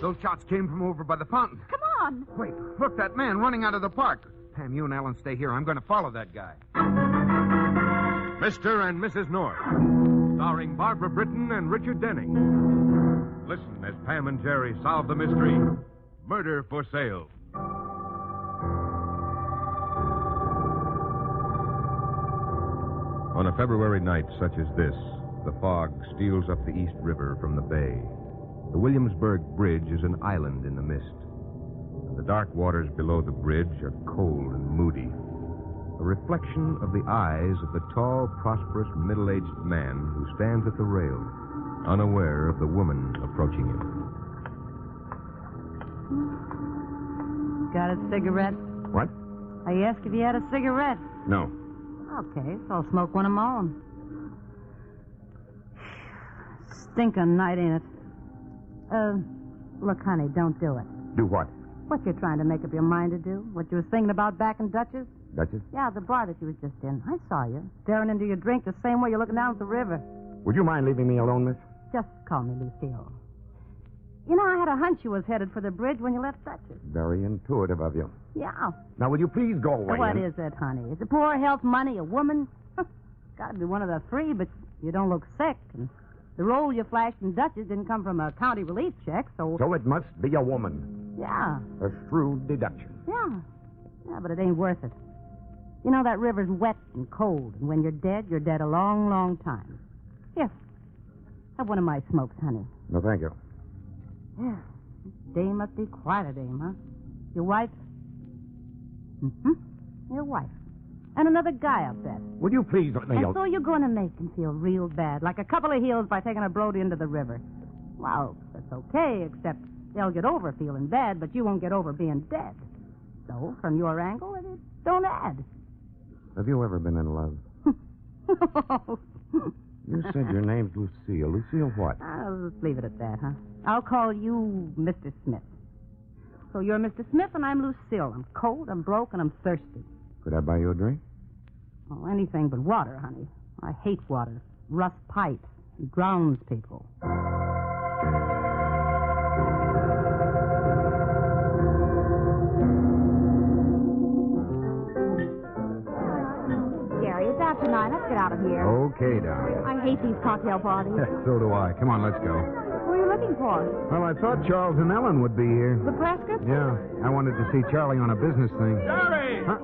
Those shots came from over by the fountain. Come on. Wait, look, that man running out of the park. Pam, you and Ellen stay here. I'm going to follow that guy. Mr. and Mrs. North, starring Barbara Britton and Richard Denning. Listen as Pam and Jerry solve the mystery, Murder for Sale. On a February night such as this, the fog steals up the East River from the bay. The Williamsburg Bridge is an island in the mist. And the dark waters below the bridge are cold and moody. A reflection of the eyes of the tall, prosperous, middle-aged man who stands at the rail, unaware of the woman approaching him. Got a cigarette? What? I asked if you had a cigarette. No. Okay, so I'll smoke one of my own. Stinking night, ain't it? Look, honey, don't do it. Do what? What you're trying to make up your mind to do? What you was thinking about back in Dutchess? Duchess? Yeah, the bar that you was just in. I saw you, staring into your drink the same way you're looking down at the river. Would you mind leaving me alone, miss? Just call me Lucille. You know, I had a hunch you was headed for the bridge when you left Dutchess. Very intuitive of you. Yeah. Now, will you please go away? What is it, honey? Is it poor health, money, a woman? Got to be one of the three, but you don't look sick. And the roll you flashed in Dutchess didn't come from a county relief check, so... So it must be a woman. Yeah. A shrewd deduction. Yeah. Yeah, but it ain't worth it. You know, that river's wet and cold, and when you're dead a long, long time. Here. Have one of my smokes, honey. No, thank you. Yeah. Dame must be quite a dame, huh? Your wife? Mm-hmm. Your wife. And another guy, I bet. Would you please let me... And so you're going to make him feel real bad, like a couple of heels by taking a boat into the river. Well, that's okay, except they'll get over feeling bad, but you won't get over being dead. So, from your angle, it don't add. Have you ever been in love? You said your name's Lucille. Lucille what? I'll just leave it at that, huh? I'll call you Mr. Smith. So you're Mr. Smith and I'm Lucille. I'm cold, I'm broke, and I'm thirsty. Could I buy you a drink? Oh, anything but water, honey. I hate water. Rust pipes. It drowns people. Jerry, it's after 9. Let's get out of here. Okay, darling. I hate these cocktail parties. So do I. Come on, let's go. Who are you looking for? Well, I thought Charles and Ellen would be here. The Prescott? Yeah, I wanted to see Charlie on a business thing. Jerry! Huh?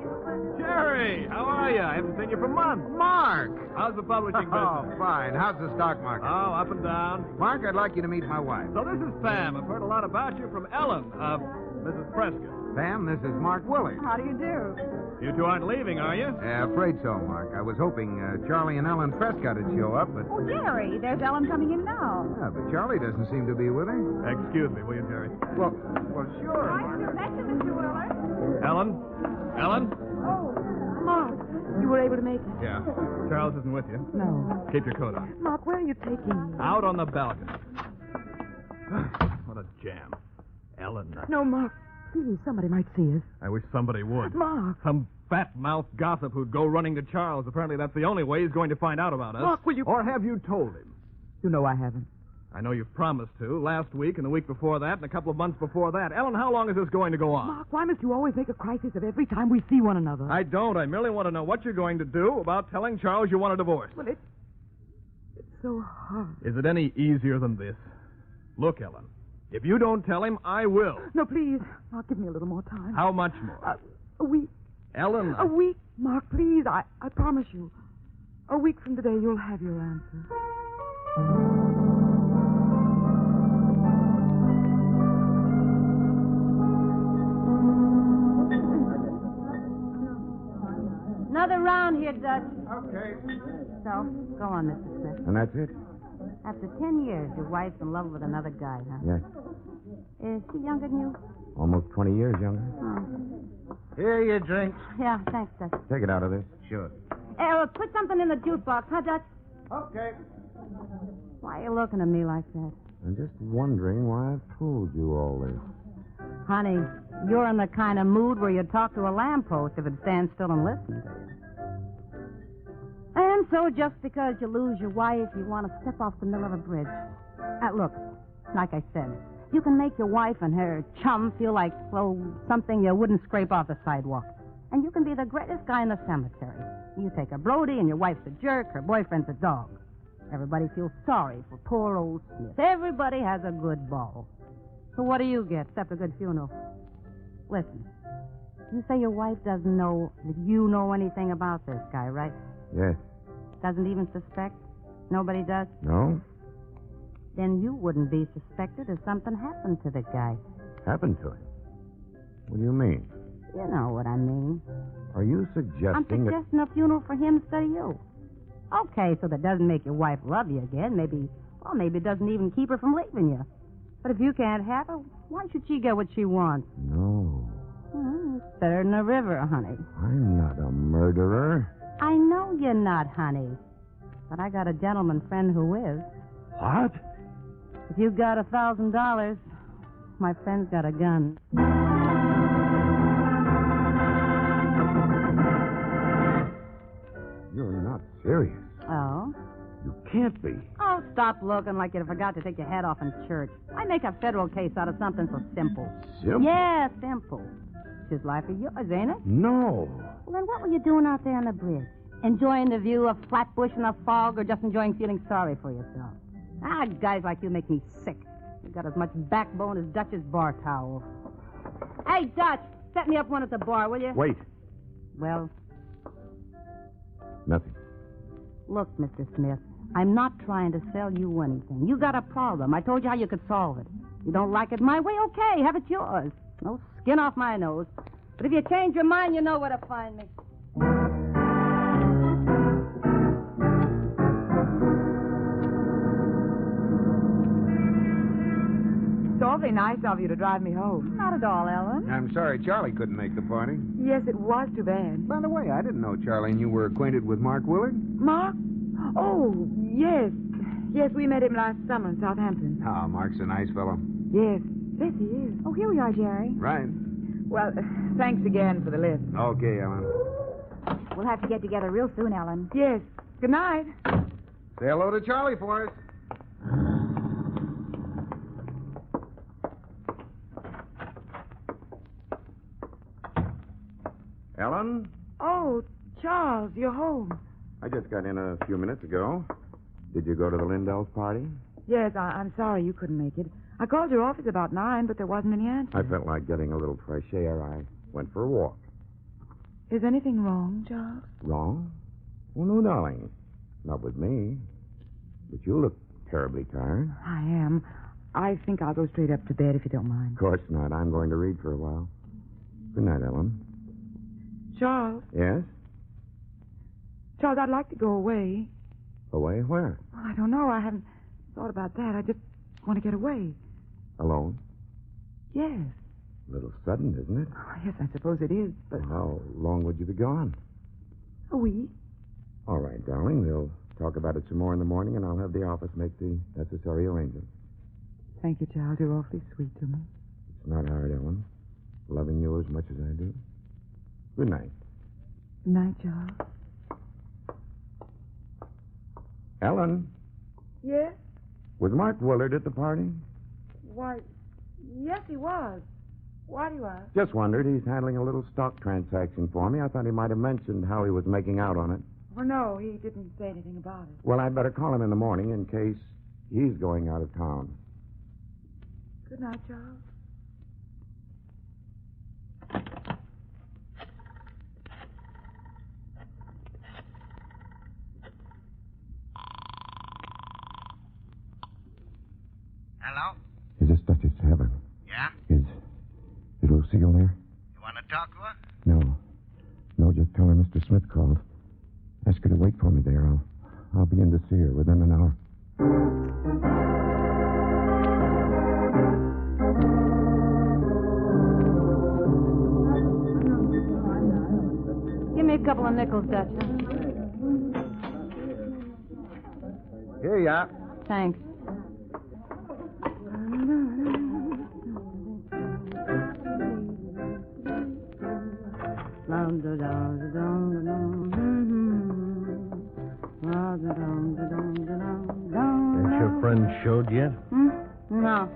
Jerry! How are you? I haven't seen you for months. Mark! How's the publishing Oh, business? fine. How's the stock market? Oh, up and down. Mark, I'd like you to meet my wife. So this is Pam. I've heard a lot about you from Ellen, Mrs. Prescott. Pam, this is Mark Willey. How do you do? You two aren't leaving, are you? Afraid so, Mark. I was hoping Charlie and Ellen Prescott would show up, but... Oh, Jerry, there's Ellen coming in now. Yeah, but Charlie doesn't seem to be with her. Excuse me, will you, Jerry? Well, sure. Nice to meet you, Mr. Willard. Ellen? Ellen? Oh, Mark, you were able to make it? Yeah. Charles isn't with you. No. Keep your coat on. Mark, where are you taking me? Out on the balcony. What a jam. Ellen. No, Mark. Please, somebody might see us. I wish somebody would. Mark. Some fat-mouthed gossip who'd go running to Charles. Apparently that's the only way he's going to find out about us. Mark, will you... Or have you told him? You know I haven't. I know you've promised to. Last week and the week before that and a couple of months before that. Ellen, how long is this going to go on? Mark, why must you always make a crisis of every time we see one another? I don't. I merely want to know what you're going to do about telling Charles you want a divorce. Well, it's so hard. Is it any easier than this? Look, Ellen, if you don't tell him, I will. No, please. Mark, give me a little more time. How much more? A week. Ellen. A week, Mark, please. I promise you. A week from today, you'll have your answer. Another round here, Dutch. Okay. So, go on, Mr. Smith. And that's it? After 10 years, your wife's in love with another guy, huh? Yes. Is she younger than you? Almost 20 years younger. Oh. Here are your drinks. Yeah, thanks, Dutch. Take it out of this. Sure. Put something in the jukebox, huh, Dutch? Okay. Why are you looking at me like that? I'm just wondering why I've told you all this. Honey, you're in the kind of mood where you talk to a lamppost if it stands still and listens. And so just because you lose your wife, you want to step off the middle of a bridge. Look, like I said, You can make your wife and her chum feel like, well, something you wouldn't scrape off the sidewalk. And you can be the greatest guy in the cemetery. You take a Brody and your wife's a jerk, her boyfriend's a dog. Everybody feels sorry for poor old Smith. Everybody has a good ball. So what do you get except a good funeral? Listen, you say your wife doesn't know that you know anything about this guy, right? Yes. Doesn't even suspect? Nobody does? No? Then you wouldn't be suspected if something happened to the guy. Happened to him? What do you mean? You know what I mean. Are you suggesting I'm suggesting a funeral for him instead of you. Okay, so that doesn't make your wife love you again. Maybe it doesn't even keep her from leaving you. But if you can't have her, why should she get what she wants? No. It's better than a river, honey. I'm not a murderer. I know you're not, honey. But I got a gentleman friend who is. What? If you got $1,000, my friend's got a gun. You're not serious. Oh? You can't be. Oh, stop looking like you forgot to take your hat off in church. I make a federal case out of something so simple. Simple? Yeah, simple. It's life of yours, ain't it? No. Well, then what were you doing out there on the bridge? Enjoying the view of Flatbush in the fog or just enjoying feeling sorry for yourself? Guys like you make me sick. You got as much backbone as Dutch's bar towel. Hey, Dutch, set me up one at the bar, will you? Wait. Well, Nothing. look, Mr. Smith, I'm not trying to sell you anything. You got a problem. I told you how you could solve it. You don't like it my way? Okay, have it yours. No skin off my nose. But if you change your mind, you know where to find me. It's awfully nice of you to drive me home. Not at all, Ellen. I'm sorry Charlie couldn't make the party. Yes, it was too bad. By the way, I didn't know Charlie and you were acquainted with Mark Willard. Mark? Oh, yes. Yes, we met him last summer in Southampton. Oh, Mark's a nice fellow. Yes. Yes, he is. Oh, here we are, Jerry. Right. Well, thanks again for the lift. Okay, Ellen. We'll have to get together real soon, Ellen. Yes. Good night. Say hello to Charlie for us. Ellen? Oh, Charles, you're home. I just got in a few minutes ago. Did you go to the Lindells' party? Yes, I'm sorry you couldn't make it. I called your office about 9, but there wasn't any answer. I felt like getting a little fresh air. I went for a walk. Is anything wrong, Charles? Wrong? Well, no, darling. Not with me. But you look terribly tired. I am. I think I'll go straight up to bed if you don't mind. Of course not. I'm going to read for a while. Good night, Ellen. Charles? Yes? Charles, I'd like to go away. Away? Where? Well, I don't know. I haven't thought about that. I just want to get away. Alone? Yes. A little sudden, isn't it? Oh, yes, I suppose it is, but How long would you be gone? a week. All right, darling. We'll talk about it some more in the morning, and I'll have the office make the necessary arrangements. Thank you, Charles. You're awfully sweet to me. It's not hard, Ellen. Loving you as much as I do. Good night. Good night, Charles. Ellen, Yes? was Mark Willard at the party? Why, yes, he was. Why do you ask? Just wondered. He's handling a little stock transaction for me. I thought he might have mentioned how he was making out on it. Well, no, he didn't say anything about it. Well, I'd better call him in the morning in case he's going out of town. Good night, Charles. Hello? Is this Duchess Heaven? Yeah? Is Lucille there? You want to talk to her? No. No, just tell her Mr. Smith called. Ask her to wait for me there. I'll be in to see her within an hour. Give me a couple of nickels, Dutch. Here you are. Thanks. Ain't your friend showed yet? No.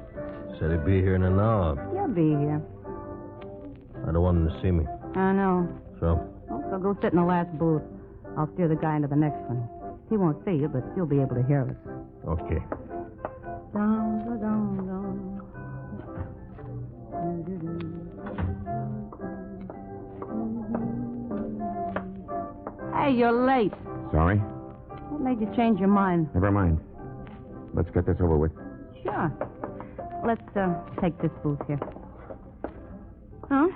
Said he'd be here in an hour. He'll be here. I don't want him to see me. I know. So? So go sit in the last booth. I'll steer the guy into the next one. He won't see you, but he'll be able to hear us. Okay. Hey, you're late. Sorry? What made you change your mind? Never mind. Let's get this over with. Sure. Let's take this booth here. Oh,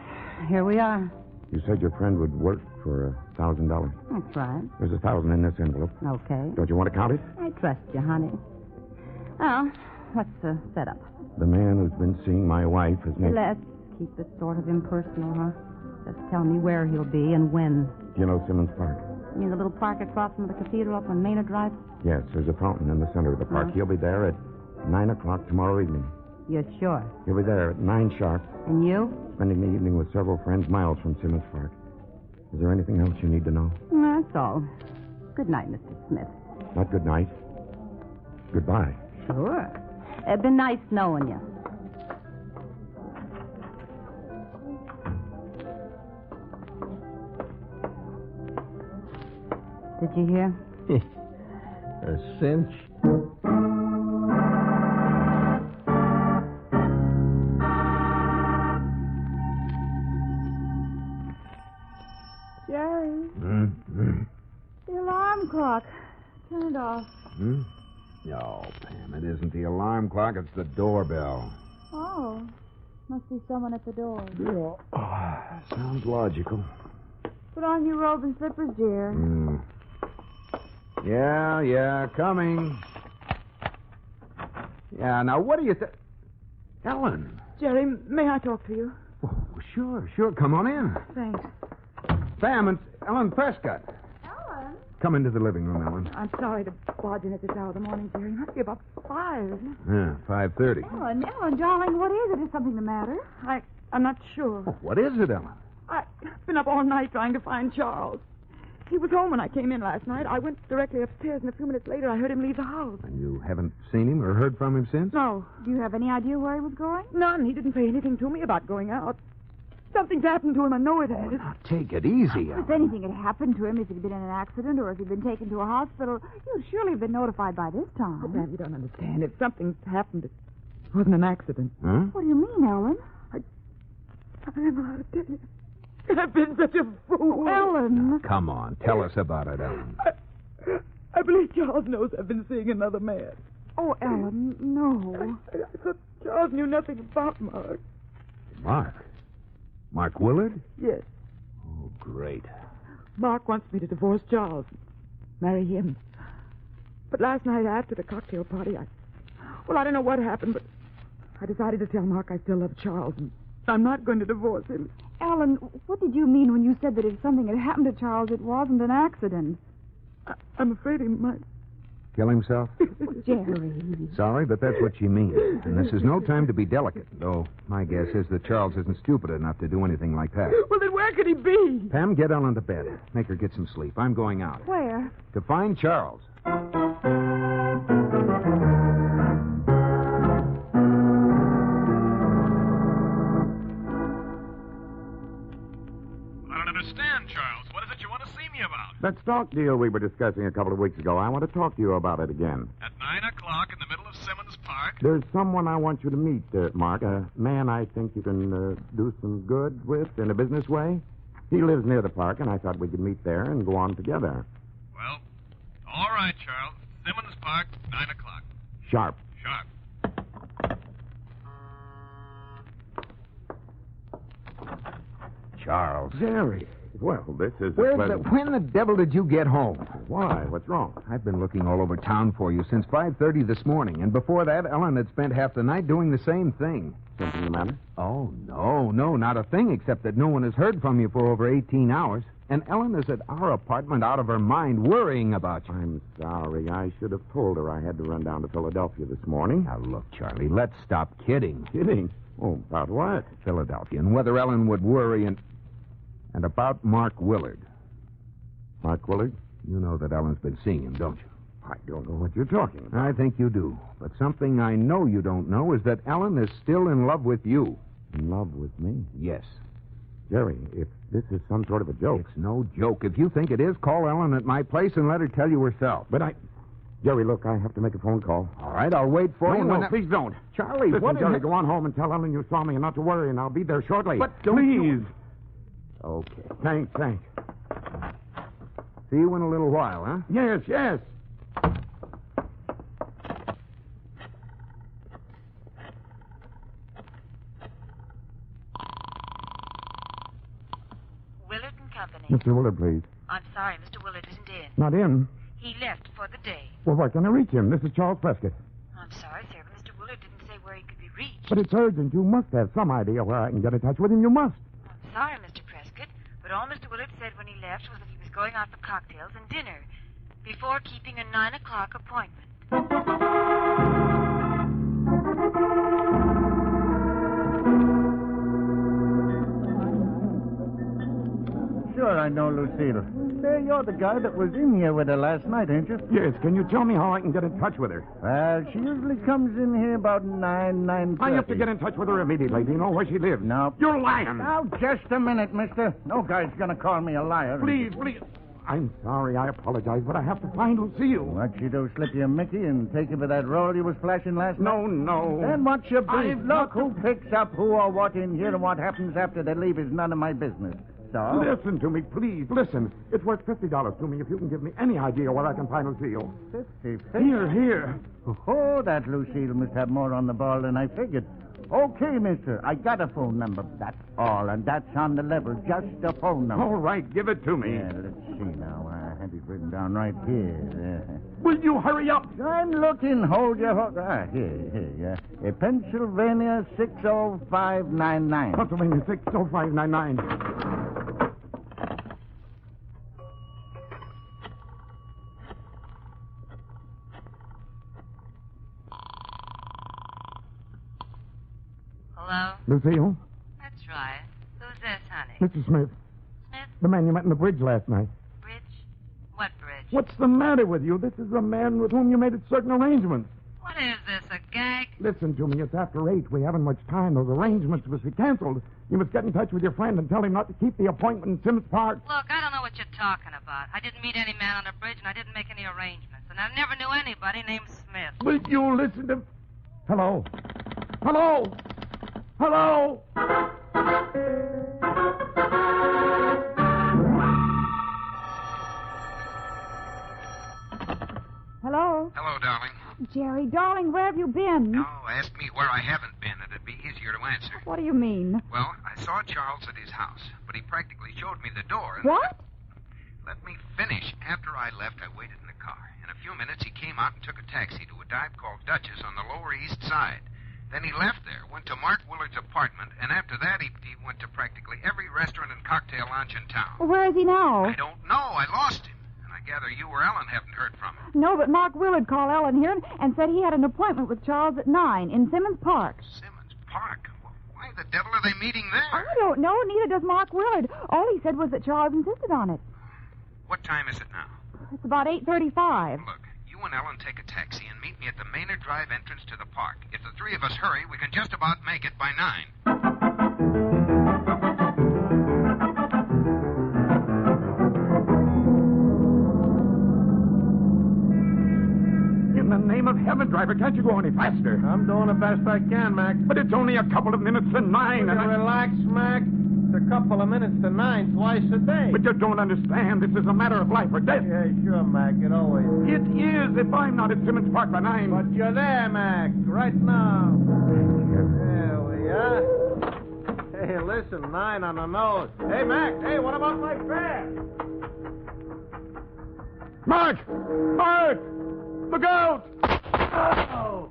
here we are. You said your friend would work for $1,000. That's right. There's 1,000 in this envelope. Okay. Don't you want to count it? I trust you, honey. Well, what's the setup? The man who's been seeing my wife has made... Let's keep it sort of impersonal, huh? Just tell me where he'll be and when. Do you know Simmons Park? You mean the little park across from the cathedral up on Maynard Drive? Yes, there's a fountain in the center of the park. He'll be there at 9 o'clock tomorrow evening. You're sure? He'll be there at 9 sharp. And you? Spending the evening with several friends miles from Simmons Park. Is there anything else you need to know? That's all. Good night, Mr. Smith. Not good night. Goodbye. Sure. Been nice knowing you. Did you hear? A cinch. Jerry, the alarm clock. Turn it off. No, Pam, it isn't the alarm clock. It's the doorbell. Oh, must be someone at the door. Sounds logical. Put on your robe and slippers, dear. Yeah, coming. Yeah, now what do you think? Ellen. Jerry, may I talk to you? Oh, sure. Come on in. Thanks. Pam, it's Ellen Prescott. Ellen? Come into the living room, Ellen. I'm sorry to barge in at this hour of the morning, Jerry. It must be about 5, isn't it? Yeah, 5:30. Ellen, darling, what is it? Is something the matter? I'm not sure. Oh, what is it, Ellen? I've been up all night trying to find Charles. He was home when I came in last night. I went directly upstairs, and a few minutes later, I heard him leave the house. And you haven't seen him or heard from him since? No. Do you have any idea where he was going? None. He didn't say anything to me about going out. Something's happened to him. I know it has. Now, take it easy, Ellen. If anything had happened to him, if he'd been in an accident or if he'd been taken to a hospital, you'd surely have been notified by this time. Oh, Pam, you don't understand. If something's happened, it wasn't an accident. Huh? What do you mean, Ellen? I don't know how to tell you. I've been such a fool. Ellen. Come on, tell us about it, Ellen. I believe Charles knows I've been seeing another man. Oh, Ellen, no. I thought Charles knew nothing about Mark. Mark? Mark Willard? Yes. Oh, great. Mark wants me to divorce Charles. Marry him. But last night after the cocktail party, I don't know what happened, but I decided to tell Mark I still love Charles, and I'm not going to divorce him. Ellen, what did you mean when you said that if something had happened to Charles, it wasn't an accident? I'm afraid he might. Kill himself? Jerry. Sorry, but that's what she means. And this is no time to be delicate, though my guess is that Charles isn't stupid enough to do anything like that. Well, then where could he be? Pam, get Ellen to bed. Make her get some sleep. I'm going out. Where? To find Charles. Understand, Charles. What is it you want to see me about? That stock deal we were discussing a couple of weeks ago, I want to talk to you about it again. At 9 o'clock in the middle of Simmons Park? There's someone I want you to meet, Mark. A man I think you can do some good with in a business way. He lives near the park, and I thought we could meet there and go on together. Well, all right, Charles. Simmons Park, 9 o'clock. Sharp. Charles. Jerry. Well, this is When the devil did you get home? Why? What's wrong? I've been looking all over town for you since 5:30 this morning, and before that, Ellen had spent half the night doing the same thing. Something the matter? Oh, no, not a thing, except that no one has heard from you for over 18 hours. And Ellen is at our apartment out of her mind, worrying about you. I'm sorry. I should have told her I had to run down to Philadelphia this morning. Now, look, Charlie, let's stop kidding. Kidding? Oh, about what? Philadelphia, and whether Ellen would worry and about Mark Willard. Mark Willard? You know that Ellen's been seeing him, don't you? I don't know what you're talking about. I think you do. But something I know you don't know is that Ellen is still in love with you. In love with me? Yes. Jerry, if this is some sort of a joke... It's no joke. If you think it is, call Ellen at my place and let her tell you herself. But Jerry, look, I have to make a phone call. All right, I'll wait for you. No, please don't. Charlie, Listen, what Jerry, go on home and tell Ellen you saw me and not to worry, and I'll be there shortly. But please. Okay. Thanks. See you in a little while, huh? Yes. Willard and Company. Mr. Willard, please. I'm sorry, Mr. Willard isn't in. Not in? He left for the day. Well, why can't I reach him? This is Charles Prescott. I'm sorry, sir, but Mr. Willard didn't say where he could be reached. But it's urgent. You must have some idea where I can get in touch with him. You must. I'm sorry, Mr. Prescott, but all Mr. Willard said when he left was that he was going out for cocktails and dinner before keeping a 9 o'clock appointment. Sure, I know Lucille. Say, you're the guy that was in here with her last night, ain't you? Yes, can you tell me how I can get in touch with her? Well, she usually comes in here about 9:30. I have to get in touch with her immediately. Do you know where she lives? No. You're lying. Now, just a minute, mister. No guy's gonna call me a liar. Please. I'm sorry, I apologize, but I have to find Lucille. What you do, slip your Mickey and take you for that roll you was flashing last night? No. Then what's your beef? I've Look, got to- who picks up who or what in here and what happens after they leave is none of my business. So? Listen to me, please. Listen. It's worth $50 to me if you can give me any idea where I can find Lucille. 50. Here. Oh, that Lucille must have more on the ball than I figured. Okay, mister. I got a phone number. That's all, and that's on the level. Just a phone number. All right, give it to me. Yeah, let's see now. I have it written down right here. Will you hurry up? I'm looking. Hold your horse. Here. Pennsylvania 60599. Pennsylvania 60599. Hello? Lucille? That's right. Who's this, honey? Mr. Smith. Smith? The man you met in the bridge last night. Bridge? What bridge? What's the matter with you? This is the man with whom you made certain arrangements. What is this, a gag? Listen to me. It's after 8. We haven't much time. Those arrangements must be canceled. You must get in touch with your friend and tell him not to keep the appointment in Simmons Park. Look, I don't know what you're talking about. I didn't meet any man on the bridge, and I didn't make any arrangements. And I never knew anybody named Smith. Will you listen to... Hello? Hello? Hello? Hello, darling. Jerry, darling, where have you been? No, ask me where I haven't been. It'd be easier to answer. What do you mean? Well, I saw Charles at his house, but he practically showed me the door. And What? Let me finish. After I left, I waited in the car. In a few minutes, he came out and took a taxi to a dive called Duchess on the Lower East Side. Then he left there, went to Mark Willard's apartment, and after that, he went to practically every restaurant and cocktail lounge in town. Well, where is he now? I don't know. I lost him. And I gather you or Ellen haven't heard from him. No, but Mark Willard called Ellen here and said he had an appointment with Charles at 9 in Simmons Park. Simmons Park? Well, why the devil are they meeting there? I don't know. Neither does Mark Willard. All he said was that Charles insisted on it. What time is it now? It's about 8:35. Look, you and Ellen take a taxi and meet me at the Maynard Drive entrance to the park. If the three of us hurry, we can just about make it by 9. In the name of heaven, driver, can't you go any faster? I'm doing the best I can, Mac. But it's only a couple of minutes to 9. Will you relax, Mac? It's a couple of minutes to 9 twice a day. But you don't understand. This is a matter of life or death. Yeah, sure, Mac. It always is. It is if I'm not at Simmons Park by 9. But you're there, Mac, right now. There we are. Hey, listen, 9 on the nose. Hey, Mac, hey, what about my fare? Mark! Look out! Oh.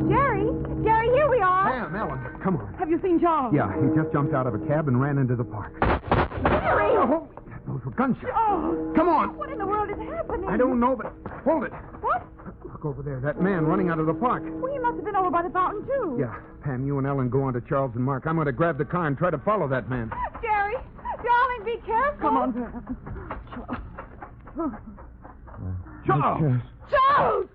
Jerry, here we are. Sam, Ellen, come on. Have you seen Charles? Yeah, he just jumped out of a cab and ran into the park. Jerry! Oh, those were gunshots. Oh, Come on. what in the world is happening? I don't know, but hold it. What? Look over there, that man running out of the park. Well, he must have been over by the fountain, too. Yeah, Pam, you and Ellen go on to Charles and Mark. I'm going to grab the car and try to follow that man. Jerry, darling, be careful. Come on, Charles! Charles!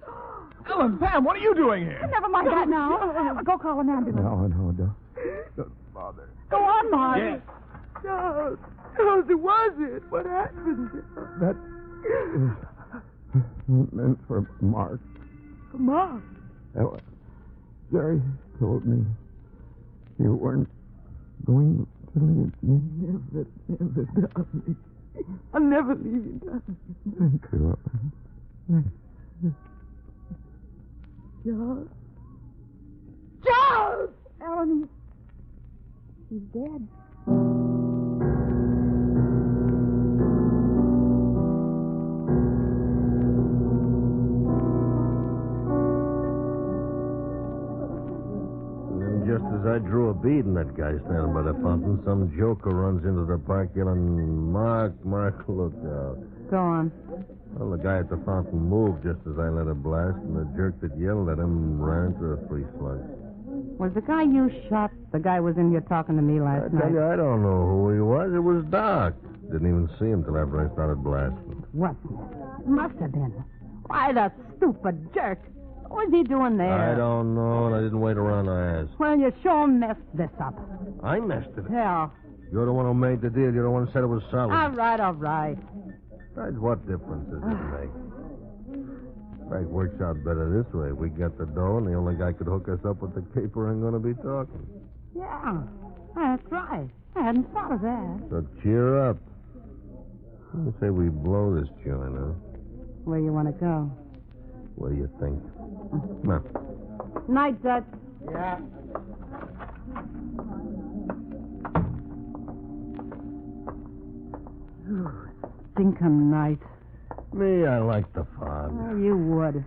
Ellen, Pam, what are you doing here? Never mind that now. Go call an ambulance. No, don't bother. Go on, Mark. Yes. Charles, who was it? What happened? That is meant for Mark. For Mark? Ellen, Jerry told me you weren't going to leave me. Never, darling. I'll never leave you, darling. Thank you, Ellen. Charles? Charles! Ellen, he's dead. And then just as I drew a bead in that guy standing by the fountain, some joker runs into the park yelling, Mark, look out. Go on. Well, the guy at the fountain moved just as I let it blast, and the jerk that yelled at him ran into 3 slugs. Was the guy you shot the guy was in here talking to me last I tell night? you, I don't know who he was. It was dark. Didn't even see him till after I started blasting. What? Must have been. Why, the stupid jerk. What was he doing there? I don't know, and I didn't wait around to ask. Well, you sure messed this up. I messed it up. Yeah. You're the one who made the deal. You're the one who said it was solid. All right. Besides, what difference does it make? In fact, it works out better this way. We get the dough, and the only guy could hook us up with the caper ain't going to be talking. Yeah, that's right. I hadn't thought of that. So cheer up. You say we blow this joint, huh? Where you want to go? What do you think? Come on. Night, Dutch. Yeah. Stinking night. Me, I like the fog. Oh, you would.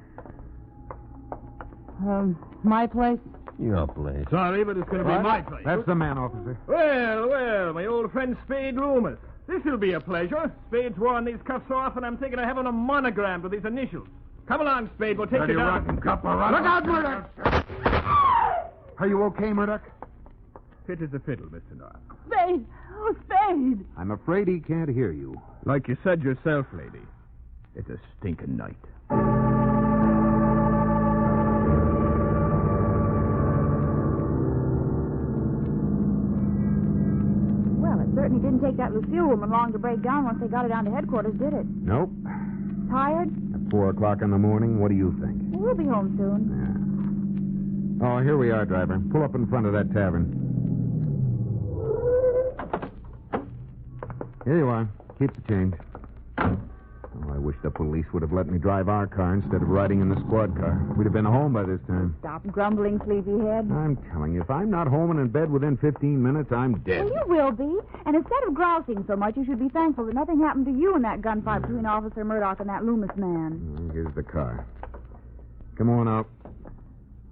My place? Your place. Sorry, but it's going to be my place. That's the man, officer. Well, my old friend Spade Loomis. This'll be a pleasure. Spade's worn these cuffs off, and I'm thinking of having them monogrammed with his initials. Come along, Spade. We'll take you down. Look out, Murdoch! Are you okay, Murdoch? Fit as a fiddle, Mr. North. Spade! Oh, Spade! I'm afraid he can't hear you. Like you said yourself, lady, it's a stinking night. Well, it certainly didn't take that Lucille woman long to break down once they got her down to headquarters, did it? Nope. Tired? At 4 o'clock in the morning, what do you think? We'll be home soon. Yeah. Oh, here we are, driver. Pull up in front of that tavern. Here you are. Keep the change. Oh, I wish the police would have let me drive our car instead of riding in the squad car. We'd have been home by this time. Stop grumbling, sleepyhead. I'm telling you, if I'm not home and in bed within 15 minutes, I'm dead. Well, you will be. And instead of grousing so much, you should be thankful that nothing happened to you in that gunfight between Officer Murdoch and that Loomis man. Well, here's the car. Come on up.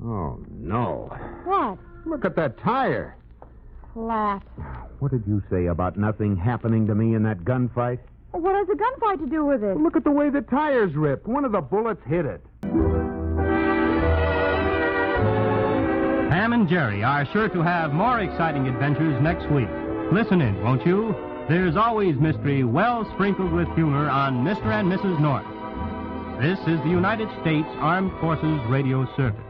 Oh, no. What? Look at that tire. Flat. What did you say about nothing happening to me in that gunfight? What has a gunfight to do with it? Look at the way the tires ripped. One of the bullets hit it. Pam and Jerry are sure to have more exciting adventures next week. Listen in, won't you? There's always mystery well sprinkled with humor on Mr. and Mrs. North. This is the United States Armed Forces Radio Service.